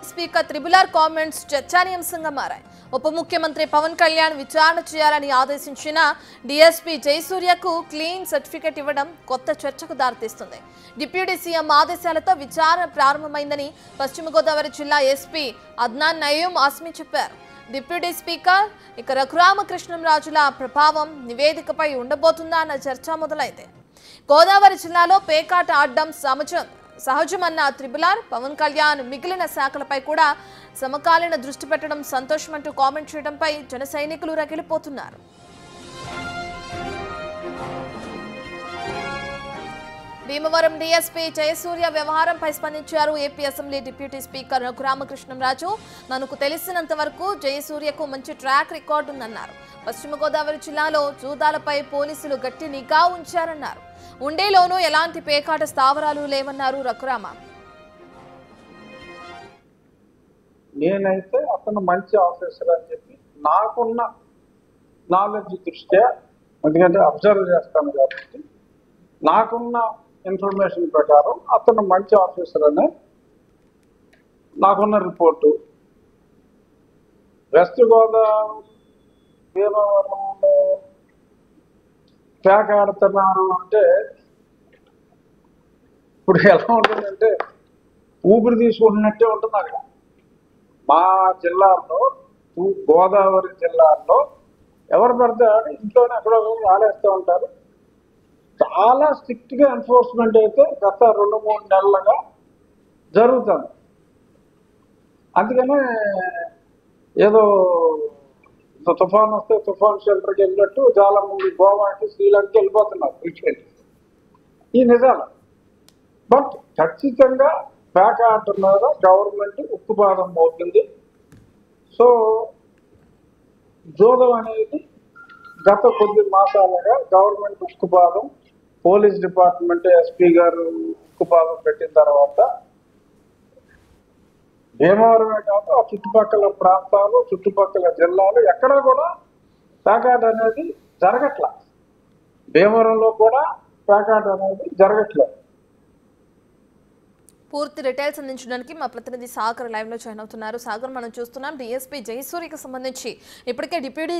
Speaker త్రిబులార్ comments చర్చానీయాంశంగా మారాయి. ఉప ముఖ్యమంత్రి పవన్ కళ్యాణ్ విచారణ చేయాలని ఆదేశించిన డీఎస్పీ జయసూర్యకు క్లీన్ సర్టిఫికెట్ ఇవ్వడం కొత్త చర్చకు దారితీస్తుంది. డిప్యూటీ సీఎం ఆదేశాలతో విచారణ ప్రారంభమైందని పశ్చిమ గోదావరి జిల్లా ఎస్పీ అద్నాన్ నయీం ఆస్మీ చెప్పారు. డిప్యూటీ స్పీకర్ రఘురామకృష్ణంరాజుల ప్రభావం నివేదికపై ఉండబోతుందా అన్న చర్చ మొదలైంది. గోదావరి జిల్లాలో పేకాట ఆడడం సహజమన్న త్రిబులార్ పవన్ కళ్యాణ్ మిగిలిన శాఖలపై కూడా సమకాలీన దృష్టి పెట్టడం సంతోషమంటూ కామెంట్ చేయడంపై జన సైనికులు రగిలిపోతున్నారు. భీమవరం డీఎస్పీ జయసూర్య వ్యవహారంపై స్పందించారు. AP assembly deputy speaker Raghurama Krishnam Raju తనకు తెలిసినంత వరకు జయసూర్యకు మంచి ట్రాక్ రికార్డు ఉందన్నారు. పశ్చిమ గోదావరి జిల్లాలో జూదాలపై పోలీసులు గట్టి నిఘా ఉంచారన్నారు. ఉండేలోనూ ఎలాంటి పేకాట స్థావరాలు లేవన్నారు రఘురామ. నేనైతే అతను మంచి ఆఫీసర్ అని చెప్పి నాకున్న నాలెడ్జ్ దృష్ట్యా, ఎందుకంటే అబ్జర్వ్ చేస్తాను కాబట్టి నాకున్న ఇన్ఫర్మేషన్ ప్రకారం అతను మంచి ఆఫీసర్ అనే నాకున్న రిపోర్టు. వెస్ట్ గోదావరి భీమవరంలో ప్యాక్ ఆడుతున్నారు అంటే ఇప్పుడు ఎలా ఉంటుందంటే ఊపిరి తీసుకుంటున్నట్టే ఉంటుంది. అక్కడ మా జిల్లాలో, గోదావరి జిల్లాలో ఎవరు పడితే ఇంట్లోనే ఎక్కడో ఆడేస్తూ ఉంటారు. చాలా స్ట్రిక్ట్గా ఎన్ఫోర్స్మెంట్ అయితే గత 2-3 నెలలుగా జరుగుతుంది. అందుకనే ఏదో తుఫాన్ వస్తే తుఫాన్ షెల్టర్కి వెళ్ళినట్టు చాలా మంది గోవాకి, శ్రీలంకకి వెళ్ళిపోతున్నారు క్రికెట్. ఈ నిజాలు. బట్ ఖచ్చితంగా ప్యాకాట మీద గవర్నమెంట్ ఉక్కుపాదం అవుతుంది. సో జోదం అనేది గత కొద్ది మాసాలుగా గవర్నమెంట్ ఉక్కుపాదం, పోలీస్ డిపార్ట్మెంట్ ఎస్పీ గారు ఉక్కుపాదం పెట్టిన తర్వాత భీమవరమే కాదు ఆ చుట్టుపక్కల ప్రాంతాలు, చుట్టుపక్కల జిల్లాలు ఎక్కడ కూడా ప్యాకాట అనేది జరగట్ల. భీమవరంలో కూడా ప్యాకాట అనేది జరగట్లేదు. పూర్తి డీటెయిల్స్ అందించడానికి మా ప్రతినిధి సాగర్ లైవ్ లో జాయిన్ అవుతున్నారు. సాగర్, మనం చూస్తున్నాం డీఎస్పీ జయసూర్యకి సంబంధించి ఇప్పటికే డిప్యూటీ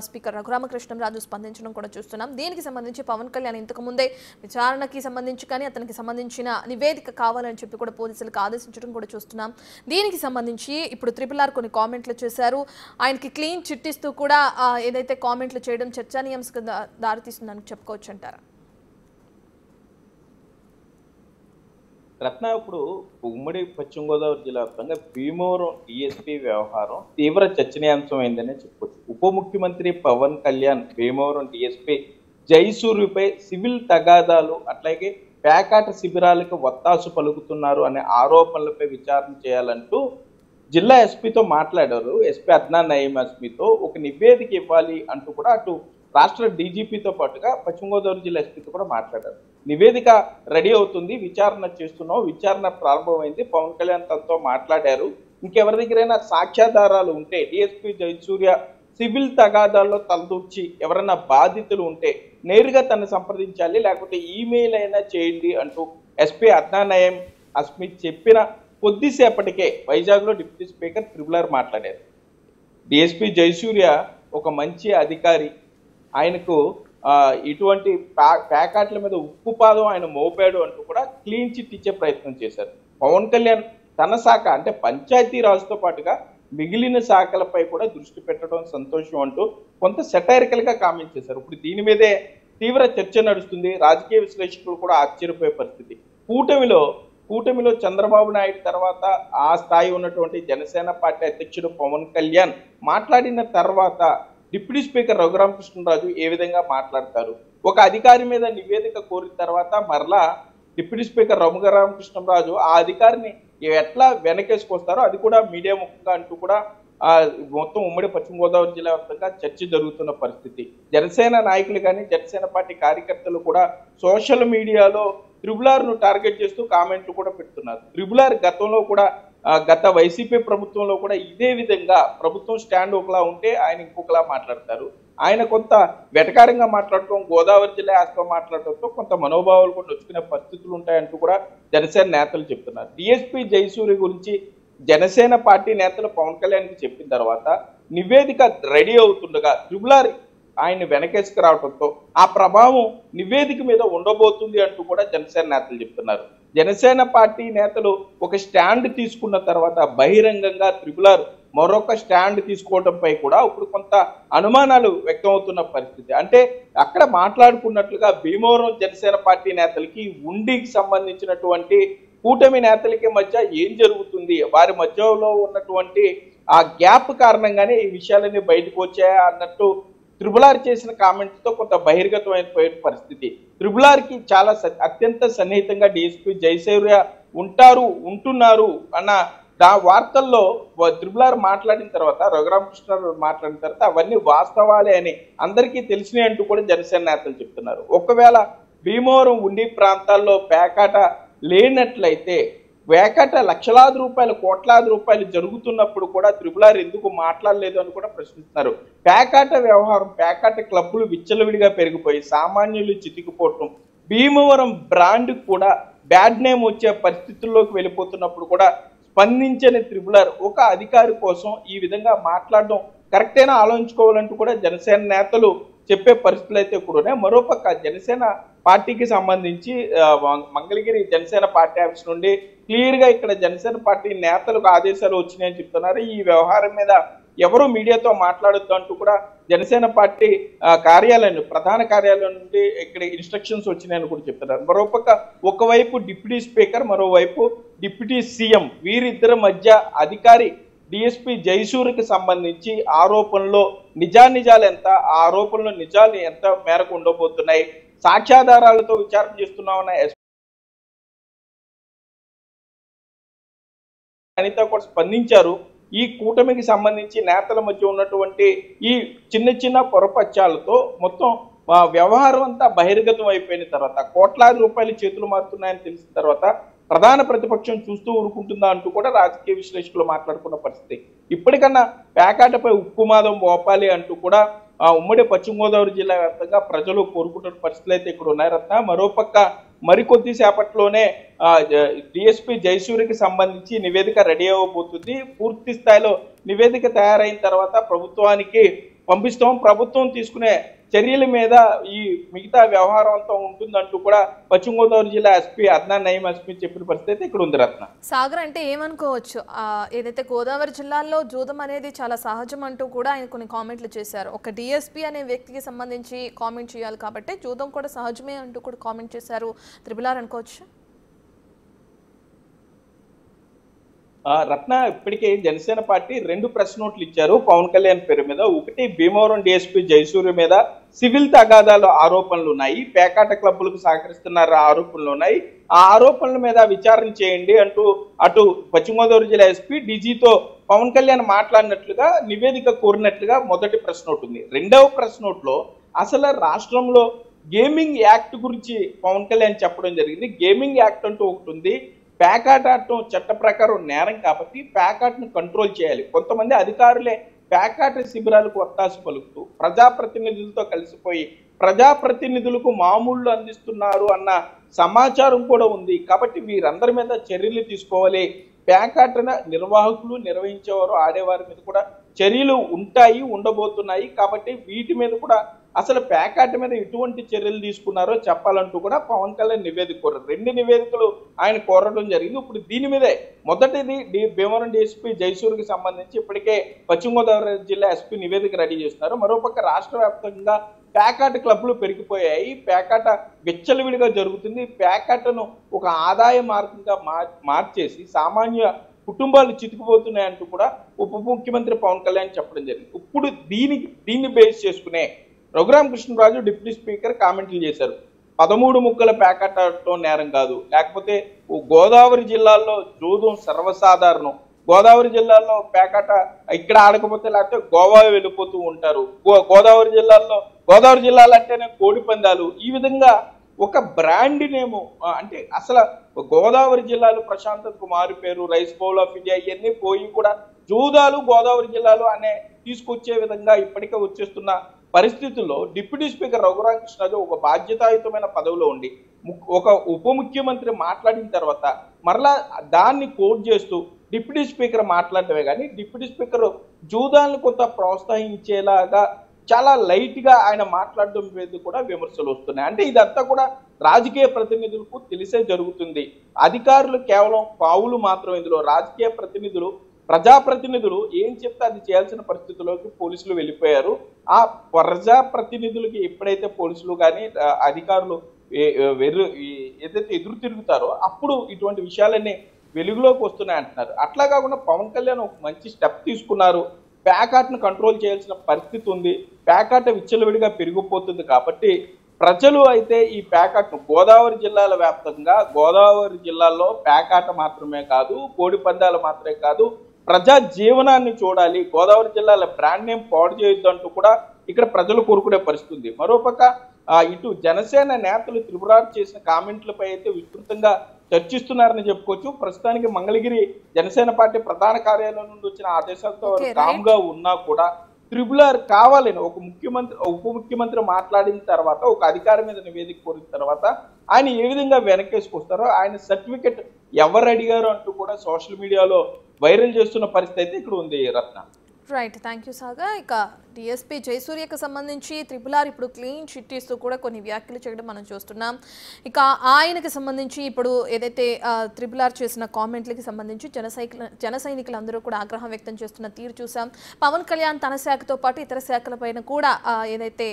స్పీకర్ రఘురామకృష్ణంరాజు స్పందించడం కూడా చూస్తున్నాం. దీనికి సంబంధించి పవన్ కళ్యాణ్ ఇంతకు ముందే విచారణకి సంబంధించి కానీ అతనికి సంబంధించిన నివేదిక కావాలని చెప్పి కూడా పోలీసులకు ఆదేశించడం కూడా చూస్తున్నాం. దీనికి సంబంధించి ఇప్పుడు త్రిబులార్ కొన్ని కామెంట్లు చేశారు. ఆయనకి క్లీన్ చిట్టిస్తూ కూడా ఏదైతే కామెంట్లు చేయడం చర్చానీయాంశంగా దారితీస్తుందని చెప్పుకోవచ్చు అంటారా? రత్న, ఇప్పుడు ఉమ్మడి పశ్చిమ గోదావరి జిల్లా వ్యాప్తంగా భీమవరం డిఎస్పీ వ్యవహారం తీవ్ర చర్చనీయాంశం అయిందనే చెప్పొచ్చు. ఉప ముఖ్యమంత్రి పవన్ కళ్యాణ్ భీమవరం డిఎస్పీ జయసూర్యపై సివిల్ తగాదాలు, అట్లాగే పేకాట శిబిరాలకు వత్తాసు పలుకుతున్నారు అనే ఆరోపణలపై విచారణ చేయాలంటూ జిల్లా ఎస్పీతో మాట్లాడారు. ఎస్పీ అద్నాన్ నయీం ఆస్మీతో ఒక నివేదిక ఇవ్వాలి అంటూ కూడా అటు రాష్ట్ర డీజీపీతో పాటుగా పశ్చిమ గోదావరి జిల్లా ఎస్పీతో కూడా మాట్లాడారు. నివేదిక రెడీ అవుతుంది, విచారణ చేస్తున్నాం, విచారణ ప్రారంభమైంది, పవన్ కళ్యాణ్ తనతో మాట్లాడారు. ఇంకెవరి దగ్గరైనా సాక్ష్యాధారాలు ఉంటే డిఎస్పీ జయసూర్య సివిల్ తగాదాల్లో తలదూర్చి ఎవరైనా బాధితులు ఉంటే నేరుగా తను సంప్రదించాలి, లేకపోతే ఈమెయిల్ అయినా చేయండి అంటూ ఎస్పీ అద్నాన్ నయీం ఆస్మీ చెప్పిన కొద్దిసేపటికే వైజాగ్లో డిప్యూటీ స్పీకర్ త్రిబులార్ మాట్లాడారు. డిఎస్పీ జయసూర్య ఒక మంచి అధికారి, ఆయనకు ఇటువంటి ప్యాకాట్ల మీద ఉక్కుపాదం ఆయన మోపాడు అంటూ కూడా క్లీన్ చిట్ ఇచ్చే ప్రయత్నం చేశారు. పవన్ కళ్యాణ్ తన శాఖ అంటే పంచాయతీ రాజుతో పాటుగా మిగిలిన శాఖలపై కూడా దృష్టి పెట్టడం సంతోషం అంటూ కొంత సెటైరికల్గా కామెంట్ చేశారు. ఇప్పుడు దీని మీదే తీవ్ర చర్చ నడుస్తుంది. రాజకీయ విశ్లేషకులు కూడా ఆశ్చర్యపోయే పరిస్థితి. కూటమిలో చంద్రబాబు నాయుడు తర్వాత ఆ స్థాయి ఉన్నటువంటి జనసేన పార్టీ అధ్యక్షుడు పవన్ కళ్యాణ్ మాట్లాడిన తర్వాత డిప్యూటీ స్పీకర్ రఘురామకృష్ణరాజు ఏ విధంగా మాట్లాడతారు? ఒక అధికారి మీద నివేదిక కోరిన తర్వాత మరలా డిప్యూటీ స్పీకర్ రఘురామకృష్ణరాజు ఆ అధికారిని ఎట్లా వెనకేసుకొస్తారో అది కూడా మీడియా ముఖ్యంగా అంటూ కూడా మొత్తం ఉమ్మడి పశ్చిమ గోదావరి జిల్లా వ్యాప్తంగా చర్చ జరుగుతున్న పరిస్థితి. జనసేన నాయకులు కానీ జనసేన పార్టీ కార్యకర్తలు కూడా సోషల్ మీడియాలో త్రిబులార్ను టార్గెట్ చేస్తూ కామెంట్లు కూడా పెడుతున్నారు. త్రిబులార్ గతంలో కూడా గత వైసీపీ ప్రభుత్వంలో కూడా ఇదే విధంగా ప్రభుత్వం స్టాండ్ ఒకలా ఉంటే ఆయన ఇంకొకలా మాట్లాడతారు. ఆయన కొంత వెటకారంగా మాట్లాడటం, గోదావరి జిల్లా యాసతో మాట్లాడటంతో కొంత మనోభావాలు కూడా నొచ్చుకునే పరిస్థితులు ఉంటాయంటూ కూడా జనసేన నేతలు చెప్తున్నారు. డిఎస్పీ జయసూర్య గురించి జనసేన పార్టీ నేతలు పవన్ కళ్యాణ్కి చెప్పిన తర్వాత నివేదిక రెడీ అవుతుండగా త్రిపుల్ ఆయన వెనకేసుకు రావడంతో ఆ ప్రభావం నివేదిక మీద ఉండబోతుంది అంటూ కూడా జనసేన నేతలు చెప్తున్నారు. జనసేన పార్టీ నేతలు ఒక స్టాండ్ తీసుకున్న తర్వాత బహిరంగంగా త్రిపుల్ మరొక స్టాండ్ తీసుకోవడంపై కూడా ఇప్పుడు కొంత అనుమానాలు వ్యక్తమవుతున్న పరిస్థితి. అంటే అక్కడ మాట్లాడుకున్నట్లుగా భీమవరం జనసేన పార్టీ నేతలకి ఉండికి సంబంధించినటువంటి కూటమి నేతలకి మధ్య ఏం జరుగుతుంది, వారి మధ్యలో ఉన్నటువంటి ఆ గ్యాప్ కారణంగానే ఈ విషయాలన్నీ బయటకు వచ్చాయా అన్నట్టు త్రిపుల్ చేసిన కామెంట్స్ తో కొంత బహిర్గతమైన పరిస్థితి. త్రిపుల్ కి చాలా అత్యంత సన్నిహితంగా డిఎస్పీ జయసూర్య ఉంటున్నారు అన్న వార్తల్లో త్రిపుల్ మాట్లాడిన తర్వాత రఘురామకృష్ణ మాట్లాడిన తర్వాత అవన్నీ వాస్తవాలే అని అందరికీ తెలిసినాయి అంటూ కూడా జనసేన నేతలు చెప్తున్నారు. ఒకవేళ భీమవరం ఉండి ప్రాంతాల్లో పేకాట లేనట్లయితే వేకట లక్షలాది రూపాయలు కోట్లాది రూపాయలు జరుగుతున్నప్పుడు కూడా త్రిపుల్ ఎందుకు మాట్లాడలేదు అని కూడా ప్రశ్నిస్తున్నారు. పేకాట వ్యవహారం, పేకాట క్లబ్బులు విచ్చలవిడిగా పెరిగిపోయి సామాన్యులు చితికిపోవటం, భీమవరం బ్రాండ్ కూడా బ్యాడ్ నేమ్ వచ్చే పరిస్థితుల్లోకి వెళ్ళిపోతున్నప్పుడు కూడా స్పందించని త్రిపుల్ ఒక అధికారి కోసం ఈ విధంగా మాట్లాడడం కరెక్టేనా ఆలోచించుకోవాలంటూ కూడా జనసేన నేతలు చెప్పే పరిస్థితులు అయితే కూడా ఉన్నాయి. మరోపక్క జనసేన పార్టీకి సంబంధించి మంగళగిరి జనసేన పార్టీ ఆఫీస్ నుండి క్లియర్ గా ఇక్కడ జనసేన పార్టీ నేతలకు ఆదేశాలు వచ్చినాయని చెప్తున్నారు. ఈ వ్యవహారం మీద ఎవరు మీడియాతో మాట్లాడొద్దు అంటూ కూడా జనసేన పార్టీ కార్యాలయం ప్రధాన కార్యాలయం నుండి ఇక్కడ ఇన్స్ట్రక్షన్స్ వచ్చినాయని కూడా చెప్తున్నారు. మరోపక్క ఒకవైపు డిప్యూటీ స్పీకర్, మరోవైపు డిప్యూటీ సీఎం వీరిద్దరి మధ్య అధికారి డిఎస్పీ జయసూర్యకి సంబంధించి ఆరోపణలో నిజాలు ఎంత, ఆ ఆరోపణలో నిజాలు ఎంత మేరకు ఉండబోతున్నాయి, సాక్ష్యాధారాలతో విచారణ చేస్తున్నామన్న అనిత కూడా స్పందించారు. ఈ కూటమికి సంబంధించి నేతల మధ్య ఉన్నటువంటి ఈ చిన్న పొరపచ్చాలతో మొత్తం వ్యవహారం అంతా బహిర్గతం అయిపోయిన తర్వాత కోట్లాది రూపాయలు చేతులు మారుతున్నాయని తెలిసిన తర్వాత ప్రధాన ప్రతిపక్షం చూస్తూ ఊరుకుంటుందా అంటూ కూడా రాజకీయ విశ్లేషకులు మాట్లాడుకున్న పరిస్థితి. ఇప్పటికన్నా పేకాటపై ఉక్కుమాదం మోపాలి అంటూ కూడా ఉమ్మడి పశ్చిమ గోదావరి జిల్లా వ్యాప్తంగా ప్రజలు కోరుకుంటున్న పరిస్థితులు అయితే ఇక్కడ ఉన్నాయి రత్న. మరోపక్క మరికొద్ది సేపట్లోనే డిఎస్పీ జయసూర్యకి సంబంధించి నివేదిక రెడీ అవ్వబోతుంది. పూర్తి స్థాయిలో నివేదిక తయారైన తర్వాత ప్రభుత్వానికి పంపిస్తాం. ప్రభుత్వం తీసుకునే చర్యల మీద ఈ మిగతా వ్యవహారం అంతా ఉంటుందంటూ కూడా పశ్చిమ గోదావరి జిల్లా ఎస్పీ అద్నాన్ నయీం ఎస్పీ చెప్పిన పరిస్థితి ఇక్కడ ఉంది రత్న. సాగర్ అంటే ఏమనుకోవచ్చు, ఏదైతే గోదావరి జిల్లాలో జూదం అనేది చాలా సహజం అంటూ కూడా ఆయన కొన్ని కామెంట్లు చేశారు. ఒక డిఎస్పీ అనే వ్యక్తికి సంబంధించి కామెంట్ చేయాలి కాబట్టి జూదం కూడా సహజమే అంటూ కూడా కామెంట్ చేశారు త్రిపుల్ అనుకోవచ్చు. రత్న ఇప్పటికే జనసేన పార్టీ 2 ప్రెస్ నోట్లు ఇచ్చారు పవన్ కళ్యాణ్ పేరు మీద. ఒకటి భీమవరం డిఎస్పీ జయసూర్య మీద సివిల్ తగాదాలు ఆరోపణలు ఉన్నాయి, పేకాట క్లబ్బులకు సహకరిస్తున్నారు ఆరోపణలు ఉన్నాయి, ఆ ఆరోపణల మీద విచారణ చేయండి అంటూ అటు పశ్చిమ గోదావరి జిల్లా ఎస్పీ డీజీతో పవన్ కళ్యాణ్ మాట్లాడినట్లుగా నివేదిక కోరినట్లుగా మొదటి ప్రెస్ నోట్ ఉంది. రెండవ ప్రెస్ నోట్ లో అసలు రాష్ట్రంలో గేమింగ్ యాక్ట్ గురించి పవన్ కళ్యాణ్ చెప్పడం జరిగింది. గేమింగ్ యాక్ట్ అంటూ ఒకటి ఉంది, పేకాట ఆడటం చట్ట ప్రకారం నేరం కాబట్టి పేకాటను కంట్రోల్ చేయాలి. కొంతమంది అధికారులే పేకాట శిబిరాలకు ఒత్తాసు పలుకుతూ ప్రజాప్రతినిధులతో కలిసిపోయి ప్రజాప్రతినిధులకు మామూళ్లు అందిస్తున్నారు అన్న సమాచారం కూడా ఉంది. కాబట్టి వీరందరి మీద చర్యలు తీసుకోవాలి. పేకాట నిర్వాహకులు, నిర్వహించేవారు, ఆడేవారి మీద కూడా చర్యలు ఉండబోతున్నాయి. కాబట్టి వీటి మీద కూడా అసలు పేకాట మీద ఎటువంటి చర్యలు తీసుకున్నారో చెప్పాలంటూ కూడా పవన్ కళ్యాణ్ నివేదిక కోరారు. 2 నివేదికలు ఆయన కోరడం జరిగింది. ఇప్పుడు దీని మీదే మొదటిది భీమవరం డిఎస్పీ జయసూర్యకి సంబంధించి ఇప్పటికే పశ్చిమ గోదావరి జిల్లా ఎస్పీ నివేదిక రెడీ చేస్తున్నారు. మరోపక్క రాష్ట్ర వ్యాప్తంగా పేకాట క్లబ్లు పెరిగిపోయాయి, పేకాట విచ్చలవిడిగా జరుగుతుంది, పేకాటను ఒక ఆదాయ మార్గంగా మార్చేసి సామాన్య కుటుంబాలు చితికిపోతున్నాయంటూ కూడా ఉప ముఖ్యమంత్రి పవన్ కళ్యాణ్ చెప్పడం జరిగింది. ఇప్పుడు దీన్ని బేస్ చేసుకునే రఘురామకృష్ణరాజు డిప్యూటీ స్పీకర్ కామెంట్లు చేశారు. 13 ముక్కల పేకాటతో నేరం కాదు, లేకపోతే గోదావరి జిల్లాల్లో జూదం సర్వసాధారణం, గోదావరి జిల్లాలో పేకాట ఇక్కడ ఆడకపోతే లేకపోతే గోవా వెళ్ళిపోతూ ఉంటారు, గోదావరి జిల్లాలు అంటేనే కోడి పందాలు, ఈ విధంగా ఒక బ్రాండ్ నేము అంటే అసలు గోదావరి జిల్లాలో ప్రశాంతతకు మారిపోయారు, రైస్ బౌల్ ఆఫ్ ఇండియా ఇవన్నీ పోయి కూడా జూదాలు గోదావరి జిల్లాలో అనే తీసుకొచ్చే విధంగా ఇప్పటికే వచ్చేస్తున్న పరిస్థితుల్లో డిప్యూటీ స్పీకర్ రఘురామకృష్ణరాజు ఒక బాధ్యతాయుతమైన పదవిలో ఉండి ఒక ఉప ముఖ్యమంత్రి మాట్లాడిన తర్వాత మరలా దాన్ని కోట్ చేస్తూ డిప్యూటీ స్పీకర్ మాట్లాడటమే కానీ డిప్యూటీ స్పీకర్ జూదాలను కొంత ప్రోత్సహించేలాగా చాలా లైట్ గా ఆయన మాట్లాడడం మీద కూడా విమర్శలు వస్తున్నాయి. అంటే ఇదంతా కూడా రాజకీయ ప్రతినిధులకు తెలిసే జరుగుతుంది. అధికారులు కేవలం పావులు మాత్రం. ఇందులో రాజకీయ ప్రతినిధులు, ప్రజాప్రతినిధులు ఏం చెప్తే అది చేయాల్సిన పరిస్థితుల్లోకి పోలీసులు వెళ్ళిపోయారు. ఆ ప్రజాప్రతినిధులకి ఎప్పుడైతే పోలీసులు కానీ అధికారులు ఏదైతే ఎదురు తిరుగుతారో అప్పుడు ఇటువంటి విషయాలన్నీ వెలుగులోకి వస్తున్నాయి అంటున్నారు. అట్లా కాకుండా పవన్ కళ్యాణ్ ఒక మంచి స్టెప్ తీసుకున్నారు. ప్యాకాట్ను కంట్రోల్ చేయాల్సిన పరిస్థితి ఉంది. ప్యాకాట్ విచ్చలవిడిగా పెరిగిపోతుంది కాబట్టి ప్రజలు అయితే ఈ ప్యాకాట్ను గోదావరి జిల్లాల వ్యాప్తంగా, గోదావరి జిల్లాల్లో ప్యాకాట మాత్రమే కాదు, కోడి పందాలు మాత్రమే కాదు, ప్రజా జీవనాన్ని చూడాలి, గోదావరి జిల్లాల బ్రాండ్ నేమ్ పాడు చేయొద్దు అంటూ కూడా ఇక్కడ ప్రజలు కోరుకునే పరిస్థితి ఉంది. మరోపక్క ఇటు జనసేన నేతలు త్రిపురార్ చేసిన కామెంట్లపై అయితే విస్తృతంగా చర్చిస్తున్నారని చెప్పుకోవచ్చు. ప్రస్తుతానికి మంగళగిరి జనసేన పార్టీ ప్రధాన కార్యాలయం నుండి వచ్చిన ఆదేశాలతో కామ్ గా ఉన్నా కూడా త్రిపురార్ కావాలని ఒక ఉప ముఖ్యమంత్రి మాట్లాడిన తర్వాత, ఒక అధికారి మీద నివేదిక కోరిన తర్వాత ఆయన ఏ విధంగా వెనకేసుకొస్తారో, ఆయన సర్టిఫికెట్ ఎవరు అడిగారో అంటూ కూడా సోషల్ మీడియాలో వైరల్ చేస్తున్న పరిస్థితి అయితే ఇక్కడ ఉంది రత్న. రైట్, థ్యాంక్ యూ సాగా. ఇక డిఎస్పీ జయసూర్యకు సంబంధించి త్రిపులార్ ఇప్పుడు క్లీన్ చిట్ ఇస్తూ కూడా కొన్ని వ్యాఖ్యలు చేయడం మనం చూస్తున్నాం. ఇక ఆయనకి సంబంధించి ఇప్పుడు ఏదైతే త్రిపులార్ చేసిన కామెంట్లకి సంబంధించి జన సైనికులందరూ కూడా ఆగ్రహం వ్యక్తం చేస్తున్న తీరు చూసాం. పవన్ కళ్యాణ్ తన శాఖతో పాటు ఇతర శాఖలపైన కూడా ఏదైతే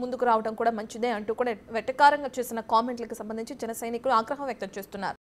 ముందుకు రావడం కూడా మంచిదే అంటూ కూడా వెటకారంగా చేసిన కామెంట్లకి సంబంధించి జన సైనికులు ఆగ్రహం వ్యక్తం చేస్తున్నారు.